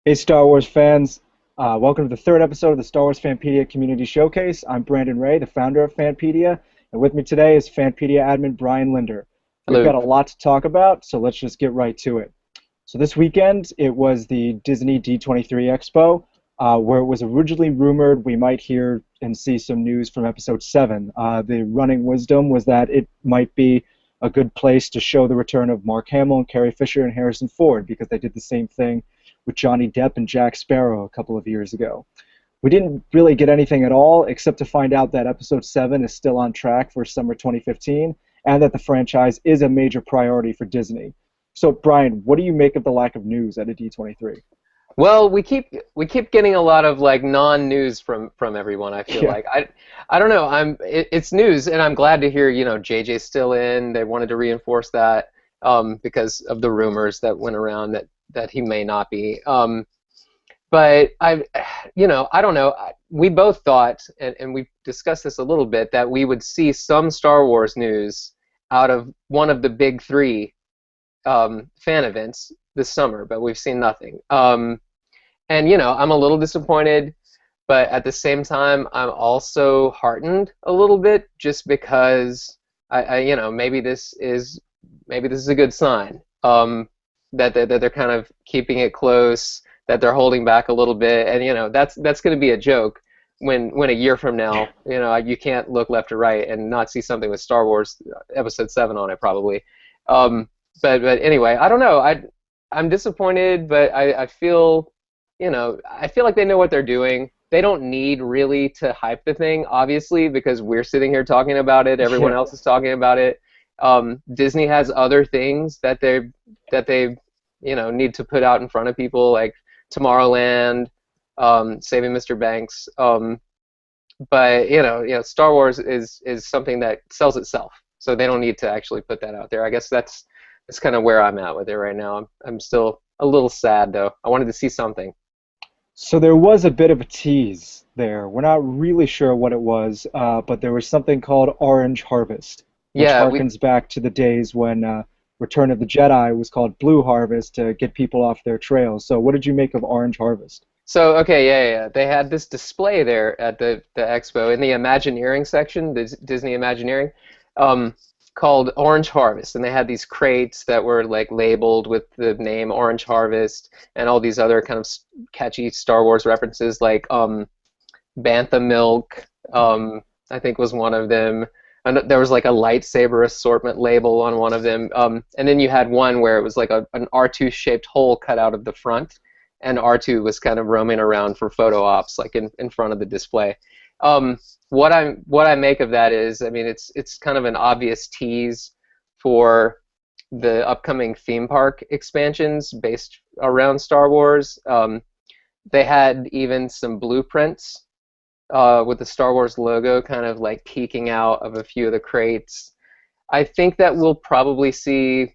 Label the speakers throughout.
Speaker 1: Hey, Star Wars fans. Welcome to the third episode of the Star Wars Fanpedia Community Showcase. I'm Brandon Ray, the founder of Fanpedia, and with me today is Fanpedia admin Brian Linder. We've
Speaker 2: Hello.
Speaker 1: got a lot to talk about, so let's just get right to it. So this weekend, it was the Disney D23 Expo, where it was originally rumored we might hear and see some news from Episode 7. The running wisdom was that it might be a good place to show the return of Mark Hamill and Carrie Fisher and Harrison Ford, because they did the same thing with Johnny Depp and Jack Sparrow a couple of years ago. We didn't really get anything at all except to find out that Episode 7 is still on track for summer 2015 and that the franchise is a major priority for Disney. So, Brian, what do you make of the lack of news at a D23?
Speaker 2: Well, we keep getting a lot of like non-news from everyone. I feel
Speaker 1: Yeah,
Speaker 2: like I don't know. It's news, and I'm glad to hear JJ's still in. They wanted to reinforce that because of the rumors that went around that he may not be. But I don't know. We both thought, and we discussed this a little bit, that we would see some Star Wars news out of one of the big three fan events this summer, but we've seen nothing. And I'm a little disappointed, but at the same time, I'm also heartened a little bit, just because maybe this is a good sign, that they're kind of keeping it close, that they're holding back a little bit, and that's going to be a joke when a year from now, you can't look left or right and not see something with Star Wars Episode 7 on it probably. But anyway, I don't know. I'm disappointed, but I feel I feel like they know what they're doing. They don't need really to hype the thing, obviously, because we're sitting here talking about it. Everyone
Speaker 1: yeah.
Speaker 2: else is talking about it. Disney has other things that they need to put out in front of people, like Tomorrowland, Saving Mr. Banks. But Star Wars is something that sells itself, so they don't need to actually put that out there. I guess that's kind of where I'm at with it right now. I'm still a little sad though. I wanted to see something.
Speaker 1: So there was a bit of a tease there. We're not really sure what it was, but there was something called Orange Harvest, which
Speaker 2: Yeah, we
Speaker 1: harkens back to the days when Return of the Jedi was called Blue Harvest to get people off their trails. So what did you make of Orange Harvest?
Speaker 2: so okay, yeah. They had this display there at the expo in the Imagineering section, the Disney Imagineering, um, called Orange Harvest, and they had these crates that were like labeled with the name Orange Harvest and all these other kind of catchy Star Wars references, like Bantha milk, I think was one of them. And there was like a lightsaber assortment label on one of them. And then you had one where it was like an R2 shaped hole cut out of the front, and R2 was kind of roaming around for photo ops, like in front of the display. What I make of that is, I mean, it's kind of an obvious tease for the upcoming theme park expansions based around Star Wars. They had even some blueprints with the Star Wars logo kind of like peeking out of a few of the crates. I think that we'll probably see.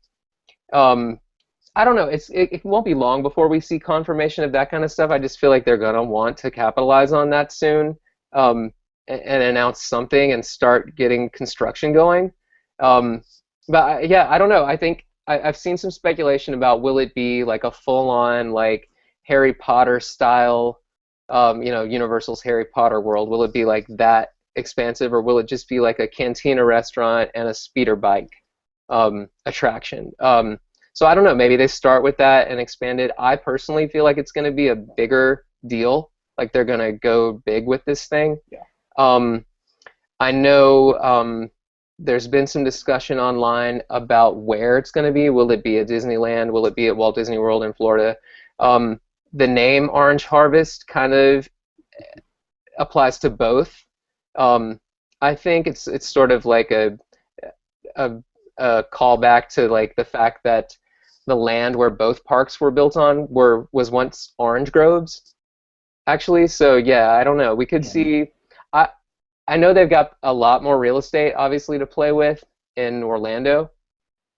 Speaker 2: I don't know. It won't be long before we see confirmation of that kind of stuff. I just feel like they're gonna want to capitalize on that soon, and announce something and start getting construction going. But I don't know. I think I've seen some speculation about, will it be like a full-on like Harry Potter style, Universal's Harry Potter world? Will it be like that expansive, or will it just be like a cantina restaurant and a speeder bike attraction? So I don't know. Maybe they start with that and expand it. I personally feel like it's going to be a bigger deal. Like they're going to go big with this thing.
Speaker 1: Yeah.
Speaker 2: Um, I know there's been some discussion online about where it's going to be. Will it be at Disneyland? Will it be at Walt Disney World in Florida? The name Orange Harvest kind of applies to both. I think it's sort of like a callback to like the fact that the land where both parks were built on was once orange groves, actually. So yeah, I don't know. We could
Speaker 1: Yeah.
Speaker 2: see. I I know they've got a lot more real estate, obviously, to play with in Orlando.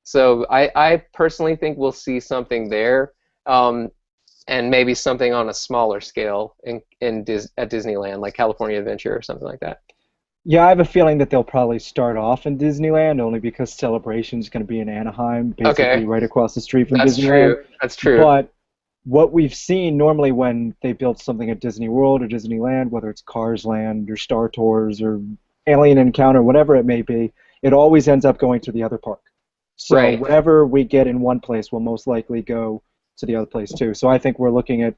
Speaker 2: So I personally think we'll see something there, um, and maybe something on a smaller scale at Disneyland, like California Adventure or something like that.
Speaker 1: Yeah, I have a feeling that they'll probably start off in Disneyland only because Celebration's going to be in Anaheim, basically
Speaker 2: Okay,
Speaker 1: right across the street from
Speaker 2: that's
Speaker 1: Disneyland.
Speaker 2: true. That's true.
Speaker 1: But what we've seen normally when they build something at Disney World or Disneyland, whether it's Cars Land or Star Tours or Alien Encounter, whatever it may be, it always ends up going to the other park. So
Speaker 2: Right.
Speaker 1: whatever we get in one place will most likely go to the other place too. So I think we're looking at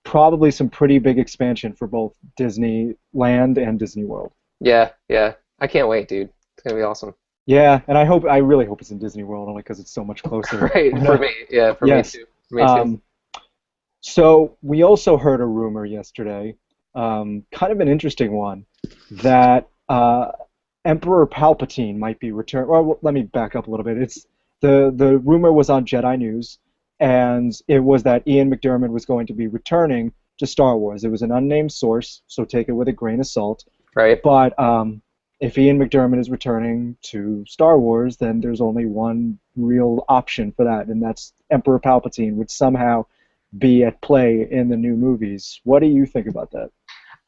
Speaker 1: probably some pretty big expansion for both Disneyland and Disney World.
Speaker 2: Yeah, yeah. I can't wait, dude. It's gonna be awesome.
Speaker 1: Yeah, and I really hope it's in Disney World only because it's so much closer.
Speaker 2: Right, for me. Yeah, for me
Speaker 1: Yes.
Speaker 2: too. For me too.
Speaker 1: Um, so we also heard a rumor yesterday, kind of an interesting one, that Emperor Palpatine might be returned. Well, let me back up a little bit. The rumor was on Jedi News, and it was that Ian McDiarmid was going to be returning to Star Wars. It was an unnamed source, so take it with a grain of salt.
Speaker 2: Right.
Speaker 1: But if Ian McDiarmid is returning to Star Wars, then there's only one real option for that, and that's Emperor Palpatine would somehow be at play in the new movies. What do you think about that?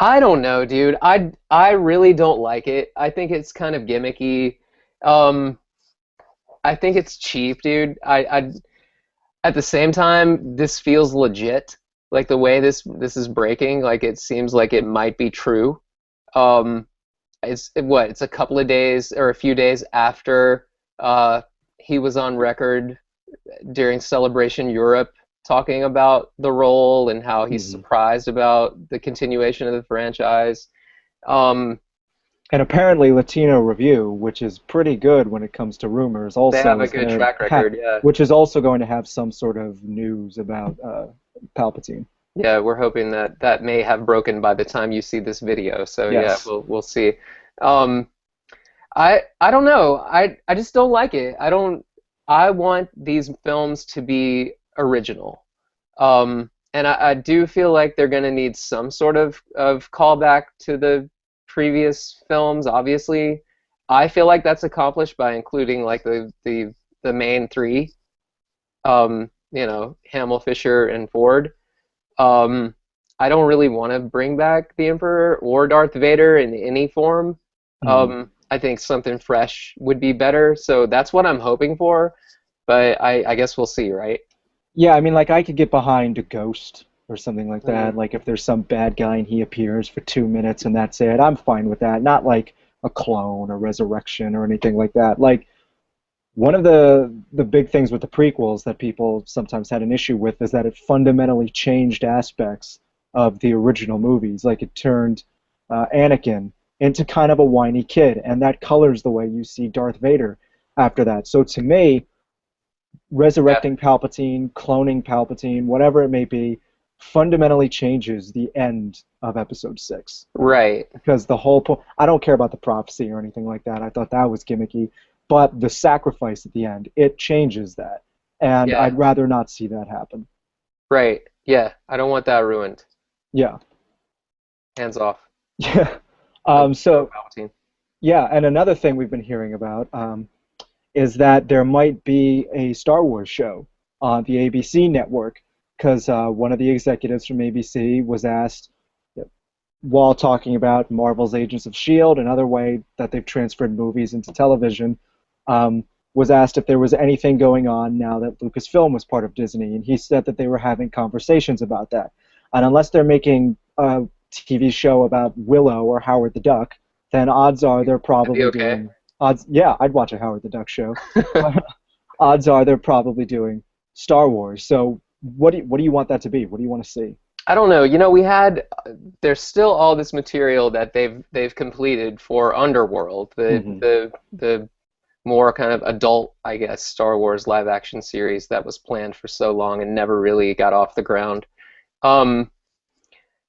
Speaker 2: I don't know, dude. I really don't like it. I think it's kind of gimmicky. Um, I think it's cheap, dude. I at the same time, this feels legit. Like the way this is breaking, like it seems like it might be true. Um, it's a couple of days or a few days after he was on record during Celebration Europe talking about the role and how he's
Speaker 1: Mhm.
Speaker 2: surprised about the continuation of the franchise. Um,
Speaker 1: And apparently, Latino Review, which is pretty good when it comes to rumors,
Speaker 2: they have
Speaker 1: also
Speaker 2: a
Speaker 1: is
Speaker 2: good
Speaker 1: going to
Speaker 2: track record, yeah.
Speaker 1: which is also going to have some sort of news about Palpatine.
Speaker 2: Yeah, we're hoping that that may have broken by the time you see this video. So yeah,
Speaker 1: Yes.
Speaker 2: we'll see. Um, I don't know. I just don't like it. I want these films to be original. And I do feel like they're going to need some sort of callback to the previous films, obviously. I feel like that's accomplished by including like the main three, Hamill, Fisher, and Ford. Um, I don't really want to bring back the Emperor or Darth Vader in any form.
Speaker 1: Hmm.
Speaker 2: I think something fresh would be better, so that's what I'm hoping for. But I guess we'll see, right?
Speaker 1: Yeah, I mean, like I could get behind a ghost or something like
Speaker 2: Mm.
Speaker 1: that. Like if there's some bad guy and he appears for 2 minutes and that's it, I'm fine with that. Not like a clone or resurrection or anything like that. Like one of the big things with the prequels that people sometimes had an issue with is that it fundamentally changed aspects of the original movies. Like it turned Anakin into kind of a whiny kid, and that colors the way you see Darth Vader after that. So to me,
Speaker 2: Yeah,
Speaker 1: resurrecting Palpatine, cloning Palpatine, whatever it may be, fundamentally changes the end of Episode 6
Speaker 2: right.
Speaker 1: because the whole point, I don't care about the prophecy or anything like that. I thought that was gimmicky, but the sacrifice at the end, it changes that, and
Speaker 2: Yeah,
Speaker 1: I'd rather not see that happen.
Speaker 2: right. Yeah, I don't want that ruined.
Speaker 1: Yeah.
Speaker 2: Hands off.
Speaker 1: Yeah.
Speaker 2: No, no
Speaker 1: So
Speaker 2: Palpatine.
Speaker 1: yeah, and another thing we've been hearing about is that there might be a Star Wars show on the ABC network because one of the executives from ABC was asked while talking about Marvel's Agents of S.H.I.E.L.D., another way that they've transferred movies into television, was asked if there was anything going on now that Lucasfilm was part of Disney, and he said that they were having conversations about that. And unless they're making a TV show about Willow or Howard the Duck, then odds are they're
Speaker 2: That'd be
Speaker 1: probably
Speaker 2: okay.
Speaker 1: doing odds. Yeah, I'd watch a Howard the Duck show, but odds are they're probably doing Star Wars. So what do you want that to be? What do you want to see?
Speaker 2: I don't know. We had there's still all this material that they've completed for Underworld,
Speaker 1: Hmm.
Speaker 2: the more kind of adult, I guess, Star Wars live action series that was planned for so long and never really got off the ground. Um,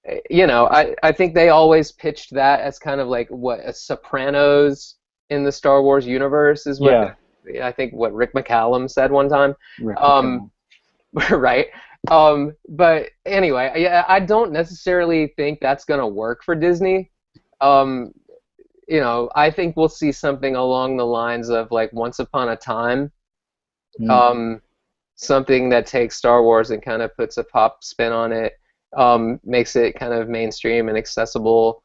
Speaker 2: I think they always pitched that as kind of like what a Sopranos in the Star Wars universe is what
Speaker 1: Yeah,
Speaker 2: I think what Rick McCallum said one time.
Speaker 1: Rick
Speaker 2: Um,
Speaker 1: McCallum.
Speaker 2: right. But anyway, yeah, I don't necessarily think that's gonna work for Disney. Um, I think we'll see something along the lines of like Once Upon a Time,
Speaker 1: Mm.
Speaker 2: um, something that takes Star Wars and kind of puts a pop spin on it, makes it kind of mainstream and accessible,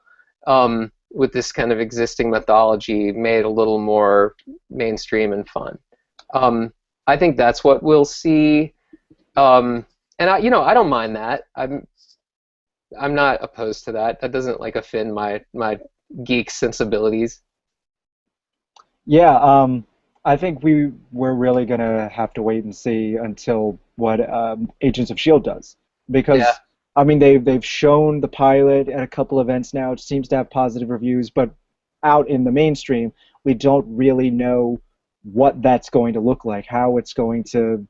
Speaker 2: with this kind of existing mythology made a little more mainstream and fun. Um, I think that's what we'll see. Um, And I don't mind that. I'm not opposed to that. That doesn't like offend my geek sensibilities.
Speaker 1: Yeah, I think we're really gonna have to wait and see until what Agents of Shield does,
Speaker 2: Yeah.
Speaker 1: because I mean they've shown the pilot at a couple events now. It seems to have positive reviews, but out in the mainstream, we don't really know what that's going to look like, how it's going to,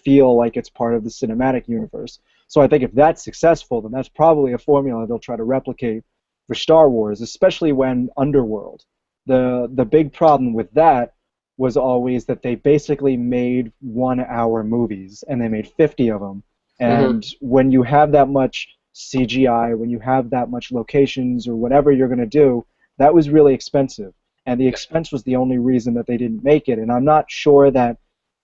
Speaker 1: feel like it's part of the cinematic universe. So I think if that's successful, then that's probably a formula they'll try to replicate for Star Wars, especially when Underworld. The big problem with that was always that they basically made 1 hour movies and they made 50 of them.
Speaker 2: Hmm.
Speaker 1: And when you have that much CGI, when you have that much locations or whatever you're going to do, that was really expensive. And the
Speaker 2: Yeah.
Speaker 1: expense was the only reason that they didn't make it. And I'm not sure that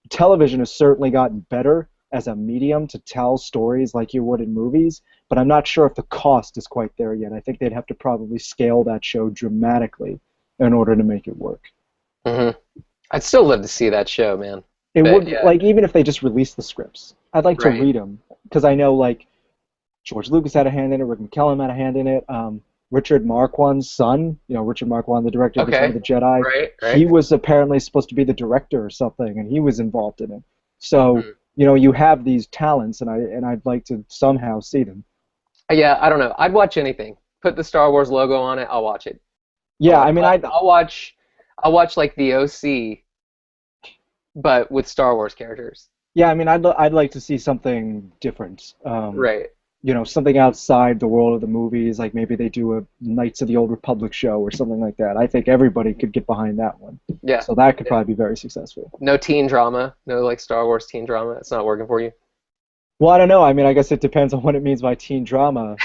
Speaker 1: television has certainly gotten better as a medium to tell stories like you would in movies, but I'm not sure if the cost is quite there yet. I think they'd have to probably scale that show dramatically in order to make it work.
Speaker 2: Hmm. I'd still love to see that show, man.
Speaker 1: It
Speaker 2: But
Speaker 1: would,
Speaker 2: yeah,
Speaker 1: like, even if they just released the scripts, I'd like to
Speaker 2: right.
Speaker 1: read them because I know, like, George Lucas had a hand in it, Rick McCallum had a hand in it. Richard Marquand's son, Richard Marquand, the director of Return of
Speaker 2: Okay.
Speaker 1: the Jedi,
Speaker 2: Right,
Speaker 1: he
Speaker 2: right.
Speaker 1: was apparently supposed to be the director or something, and he was involved in it. So,
Speaker 2: Hmm.
Speaker 1: you have these talents, and I'd like to somehow see them.
Speaker 2: Yeah, I don't know. I'd watch anything. Put the Star Wars logo on it, I'll watch it.
Speaker 1: Yeah, I mean,
Speaker 2: I'll watch like the OC, but with Star Wars characters.
Speaker 1: I'd like to see something different.
Speaker 2: Right.
Speaker 1: Something outside the world of the movies, like maybe they do a Knights of the Old Republic show or something like that. I think everybody could get behind that one.
Speaker 2: Yeah.
Speaker 1: So that could
Speaker 2: Yeah.
Speaker 1: probably be very successful.
Speaker 2: No teen drama. No like Star Wars teen drama. It's not working for you.
Speaker 1: Well, I don't know. I mean, I guess it depends on what it means by teen drama.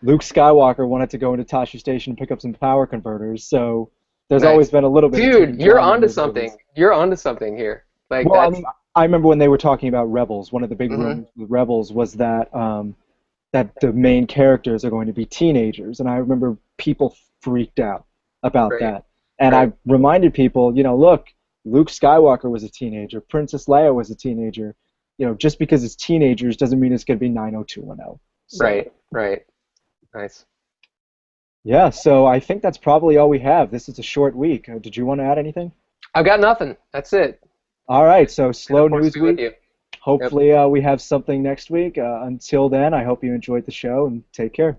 Speaker 1: Luke Skywalker wanted to go into Tosche Station and pick up some power converters, so there's always
Speaker 2: Nice.
Speaker 1: been a little bit of
Speaker 2: Dude,
Speaker 1: teen
Speaker 2: you're
Speaker 1: drama in
Speaker 2: onto
Speaker 1: those
Speaker 2: something.
Speaker 1: movies.
Speaker 2: You're onto something here. Like
Speaker 1: Well, I
Speaker 2: that's
Speaker 1: mean, I remember when they were talking about Rebels, one of the big
Speaker 2: hmm
Speaker 1: rumors with Rebels was that the main characters are going to be teenagers, and I remember people freaked out about
Speaker 2: right,
Speaker 1: that. And
Speaker 2: right,
Speaker 1: I reminded people, look, Luke Skywalker was a teenager, Princess Leia was a teenager. Just because it's teenagers doesn't mean it's going to be 90210. So,
Speaker 2: right, right. Nice.
Speaker 1: yeah, so I think that's probably all we have. This is a short week. Did you want to add anything?
Speaker 2: I've got nothing. That's it.
Speaker 1: All right, so
Speaker 2: Been a
Speaker 1: slow
Speaker 2: force to
Speaker 1: news
Speaker 2: be with
Speaker 1: week.
Speaker 2: you. Yep.
Speaker 1: Hopefully, we have something next week. Until then, I hope you enjoyed the show and take care.